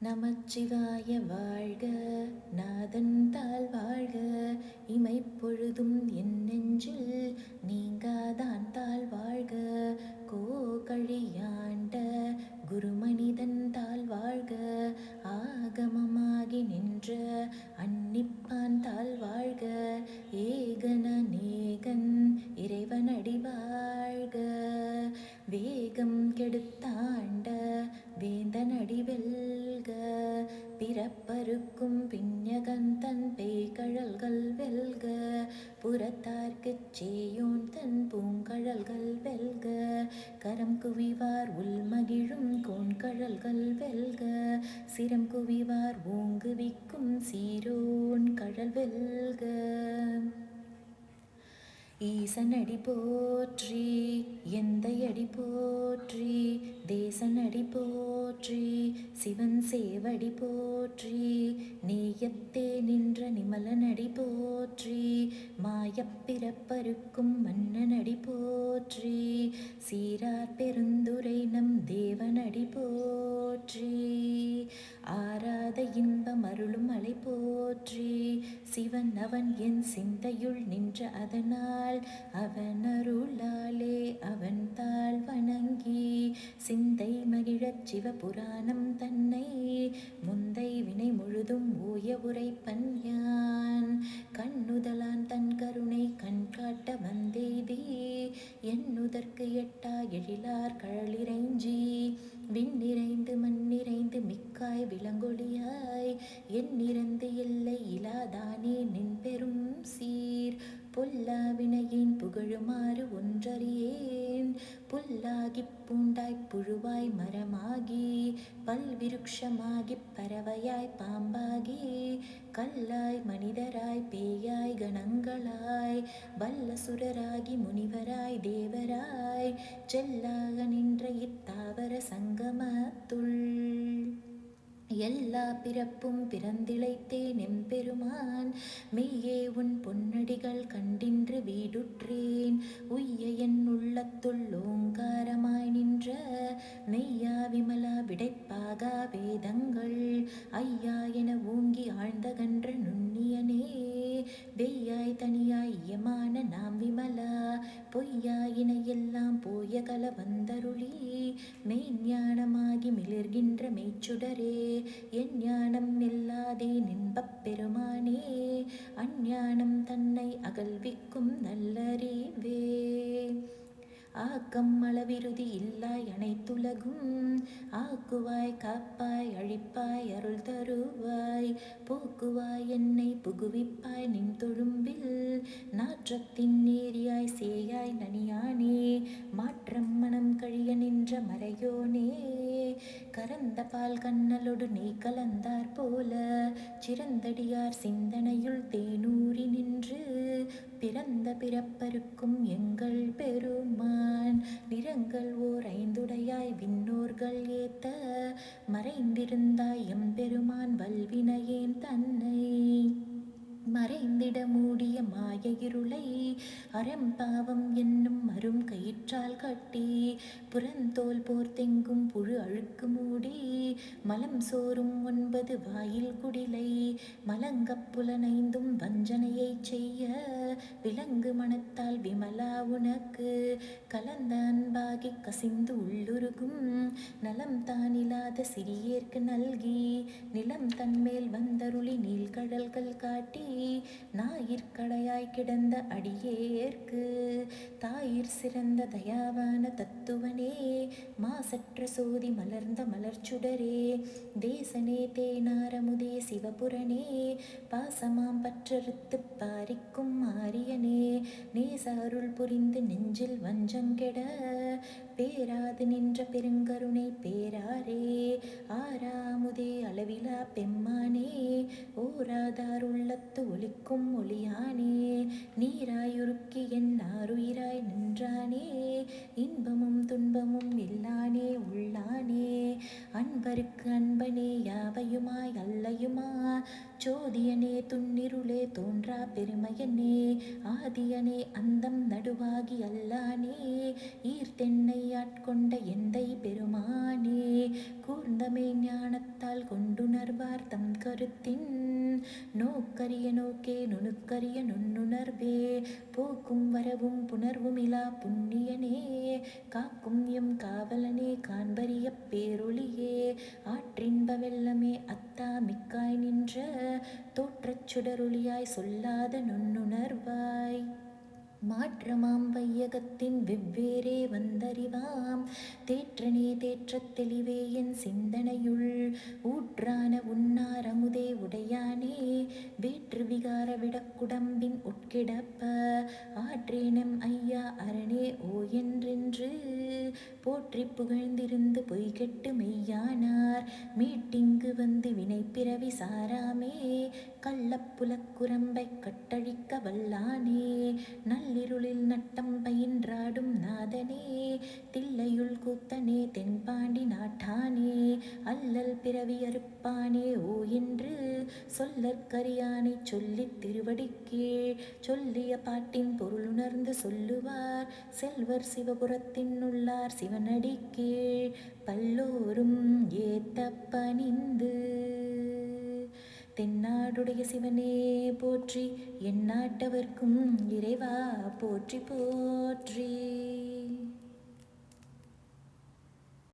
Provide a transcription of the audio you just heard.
நமச்சிவாய வாழ்க, நாதன் தாள் வாழ்க, இமைப்பொழுதும் என் நெஞ்சில் நீங்காதான் தாள் வாழ்க, கோகழியாண்ட குருமனிதன் தாள் வாழ்க, ஆகமமாகி நின்ற அன்னிப்பான் தாள் வாழ்க, ஏகனநேகன் இறைவனடி வாழ்க, வேகம் கெடுத்தாண்ட வேந்தனடி வெல்க, பிறப்பருக்கும் பிஞகந்தன் பேய்கழல்கள் வெல்க, புறத்தார்க்குச் சேயோன் தன் பூங்கழல்கள் வெல்க, கரம் குவிவார் உள்மகிழும் கோன்கழல்கள் வெல்க, சிரம் குவிவார் ஓங்குவிக்கும் சீரோன் கழல் வெல்க. ஈசனடி போற்றி, எந்தையடி போற்றி, தேசனடி போற்றி, சிவன் சேவடி போற்றி, நேயத்தே நின்ற நிமலனடி போற்றி, மாயப்பிறப்பருக்கும் மன்னனடி போற்றி, சீரார் பெருந்துரை நம் தேவனடி போற்றி, ஆராத இன்பம் அருளும் அலை போற்றி, சிவன் அவன் என் சிந்தையுள் நின்ற அதனால் அவன் அருளாலே அவன் தாள் வணங்கி, சிந்தை மகிழச் சிவபுராணம் தன்னை முந்தை வினை முழுதும் ஓய உரைப்பன் யான், கண்ணுதலான் தன் கருணை கண் காட்ட வந்தேதி, எண்ணுதற்கு எட்டா எழிலார் கழலிறைஞ்சி, விண்ணிறைந்து மண்ணிறைந்து மிக்காய் விளங்கொழியாய், எண்ணிறந்து எல்லை இலாதானே நின் பெரும் சீர், பொல்லா வினையின் புகழுமாறு ஒன்றறியேன், புல்லாகிப் பூண்டாய்ப் புழுவாய் மரமாகி, பல்விருக்ஷமாகிப் பறவையாய் பாம்பாகி, கல்லாய் மனிதராய் பேயாய் கணங்களாய், வல்லசுரராகி முனிவராய் தேவராய், செல்லாக நின்ற இத்தாவர சங்கமத்துள், எல்லா பிறப்பும் பிறந்திழைத்தேன் எம்பெருமான், மெய்யே உன் பொன்னடிகள் கண்டின்று வீடுற்றேன், உய்ய என் உள்ளத்துள் ஓங்காரமாய் நின்ற மெய்யா விமலா விடைப்பாகா வேதங்கள், ஐயா என ஓங்கி ஆழ்ந்தகன்ற நுண்ணியனே, வெய்யாய் தனியாய் இயமான நாம் விமலா, பொய்யாயின எல்லாம் போய கல வந்தருளி, மெய்ஞானமாகி மிளிர்கின்ற மெய்ச்சுடரே, என் ஞானம் இல்லாதே நின்பப் பெருமானே, அஞ்ஞானம் தன்னை அகல்விக்கும் நல்லறிவே, ஆக்கம் அளவிருதி இல்லாய் அனைத்துலகும், ஆக்குவாய் காப்பாய் அழிப்பாய் அருள் தருவாய், போக்குவாய் என்னை புகுவிப்பாய் நின் தொழும்பில், நாற்றத்தின் நேரியாய் சேயாய் நனியானே, மாற்றம் மனம் கழிய நின்ற மறையோனே, கரந்த பால் கண்ணலொடு நீ கலந்தார் போல, சிறந்தடியார் சிந்தனையுள் தேனூறி நின்று, பிறந்த பிறப்பருக்கும் எங்கள் பெருமான், நிறங்கள் ஓர் ஐந்துடையாய் விண்ணோர்கள் ஏத்த, மறைந்திருந்தாய் எம்பெருமான் வல்வினையேன் தன்னை, மறைந்திட மூடிய மாய இருளை அறம்பாவம் என்னும் அரும் கயிற்றால் கட்டி, புறந்தோல் போர்த்தெங்கும் புழு அழுக்கு மூடி, மலம் சோறும் 9 வாயில் குடிலை, மலங்கப் புலனைந்தும் வஞ்சனையைச் செய்ய, விலங்கு மனத்தால் விமலா உனக்கு கலந்த அன்பாகி கசிந்து உள்ளுருகும், நலம் தானில்லாத சிறியேற்கு நல்கி, நிலம் தன்மேல் வந்தருளி நீள்கடல்கள் காட்டி, ஞாயிற்கடையாய் கிடந்த அடியேற்கு தாயிற் சிறந்த தயாவான தத்துவனே, மாசற்ற சோதி மலர்ந்த மலர்ச்சுடரே, தேசனே தேனாரமுதே சிவபுரனே, பாசமாம் பற்றறுத்துப் பாரிக்கும் ஆரியனே, நேச அருள் புரிந்து நெஞ்சில் வஞ்சங்கெட, பேராது நின்ற பெருங்கருணை பேராரே, ஆறாமுதே அளவிலா பெம்மானே, ஓராதார் உள்ளத்து ஒளிக்கும் ஒளியானே, நீராயுருக்கி என் ஆருயிராய் நின்றானே, இன்பமும் துன்பமும் இல்லானே உள்ளானே, அன்பருக்கு அன்பனே யாவையுமாய் அல்லையுமா, சோதியனே துன்னிருளே தோன்றா பெருமையனே, ஆதியனே அந்தம் நடுவாகி அல்லானே, ஈர்த்தென்னை ஆட்கொண்ட எந்தை பெருமானே, கூர்ந்தமை ஞானத்தால் கொண்டுணர்வார் தம் கருத்தின் நோக்கரிய நோக்கே நுணுக்கரிய நுண்ணுணர்வே, போக்கும் வரவும் புணர்வுமிலா புண்ணியனே, காக்கும் எம் காவலனே காண்பரிய பேரொளியே, ஆற்றின்ப வெள்ளமே அத்தா மிக்காய் நின்ற தோற்றச் சுடரொளியாய் சொல்லாத நுண்ணுணர்வாய், மாற்றமாம் வையகத்தின் வெவ்வேறே வந்தறிவாம் தேற்றனே தேற்றத் தெளிவே என் சிந்தனையுள், ஊற்றான உன்னார் அமுதே உடையானே, வேற்று விகார விடக்குடம்பின் உட்கிடப்ப, ஆற்றேனம் ஐயா அரணே ஓ என்றென்று போற்றி புகழ்ந்திருந்து பொய்கெட்டு மெய்யானார், மீட்டிங்கு வந்து வினைப்பிறவி சாராமே, கள்ளப்புலக்குரம்பை கட்டழிக்க வல்லானே, நள்ளிருளில் நட்டம் பயின்றாடும் நாதனே, தில்லையுள் கூத்தனே தென்பாண்டி நாட்டானே, அல்லல் பிறவி அறுப்பானே ஓ என்று சொல்லற்கரியானைச் சொல்லித் திருவடிக்கீழ் சொல்லிய பாட்டின் பொருளுணர்ந்து சொல்லுவார் செல்வர் சிவபுரத்தின் உள்ளார் சிவனடிக்கீழ் பல்லோரும் ஏத்த பணிந்து. தென்னாடுடைய சிவனே போற்றி, எந்நாட்டவர்க்கும் இறைவா போற்றி போற்றி.